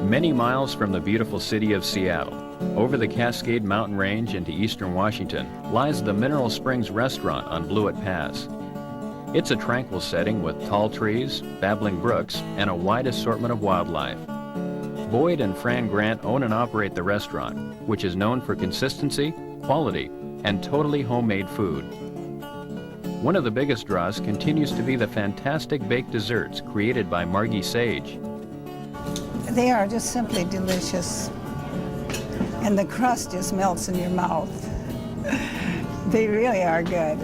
Many miles from the beautiful city of Seattle, over the Cascade Mountain Range into eastern Washington, lies the Mineral Springs restaurant on Blewett Pass. It's a tranquil setting with tall trees, babbling brooks, and a wide assortment of wildlife. Boyd and Fran Grant own and operate the restaurant, which is known for consistency, quality, and totally homemade food. One of the biggest draws continues to be the fantastic baked desserts created by Margie Sage. They are just simply delicious, and the crust just melts in your mouth. They really are good.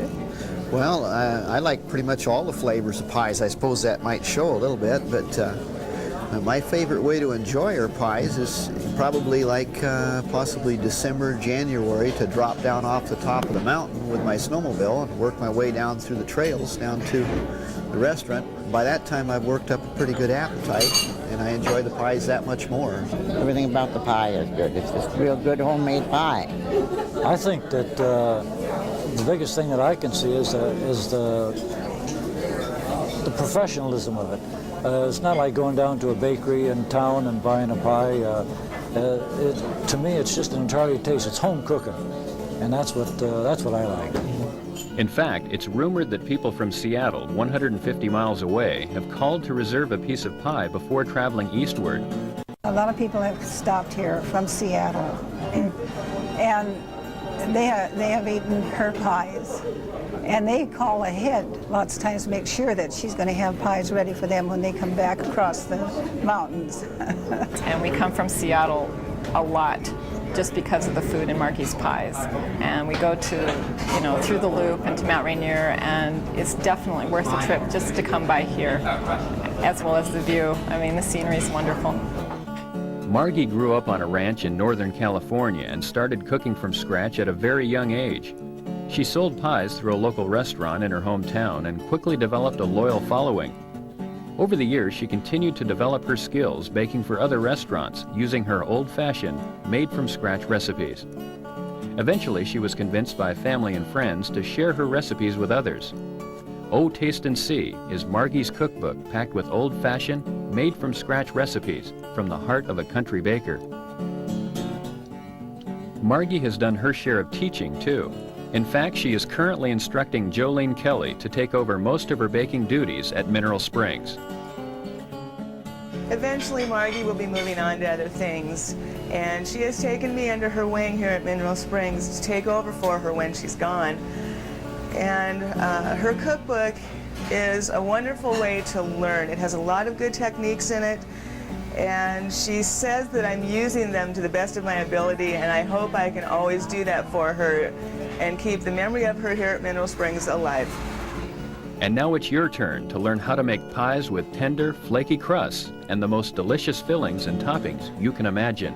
Well, I like pretty much all the flavors of pies. I suppose that might show a little bit, but my favorite way to enjoy our pies is probably like possibly December, January, to drop down off the top of the mountain with my snowmobile and work my way down through the trails down to the restaurant. By that time, I've worked up a pretty good appetite, and I enjoy the pies that much more. Everything about the pie is good. It's just real good homemade pie. I think that the biggest thing that I can see is the professionalism of it. It's not like going down to a bakery in town and buying a pie. To me, it's just an entirely taste. It's home cooking, and that's what I like. In fact, it's rumored that people from Seattle, 150 miles away, have called to reserve a piece of pie before traveling eastward. A lot of people have stopped here from Seattle, and they have eaten her pies. And they call ahead lots of times to make sure that she's going to have pies ready for them when they come back across the mountains. And we come from Seattle a lot just because of the food in Margie's Pies. And we go to, through the Loop and to Mount Rainier, and it's definitely worth the trip just to come by here, as well as the view. I mean, the scenery is wonderful. Margie grew up on a ranch in Northern California and started cooking from scratch at a very young age. She sold pies through a local restaurant in her hometown and quickly developed a loyal following. Over the years, she continued to develop her skills baking for other restaurants using her old-fashioned, made-from-scratch recipes. Eventually, she was convinced by family and friends to share her recipes with others. Oh, Taste and See is Margie's cookbook packed with old-fashioned, made-from-scratch recipes from the heart of a country baker. Margie has done her share of teaching, too. In fact, she is currently instructing Jolene Kelly to take over most of her baking duties at Mineral Springs. Eventually, Margie will be moving on to other things, and she has taken me under her wing here at Mineral Springs to take over for her when she's gone. And her cookbook is a wonderful way to learn. It has a lot of good techniques in it, and she says that I'm using them to the best of my ability, and I hope I can always do that for her and keep the memory of her here at Mineral Springs alive. And now it's your turn to learn how to make pies with tender, flaky crusts and the most delicious fillings and toppings you can imagine.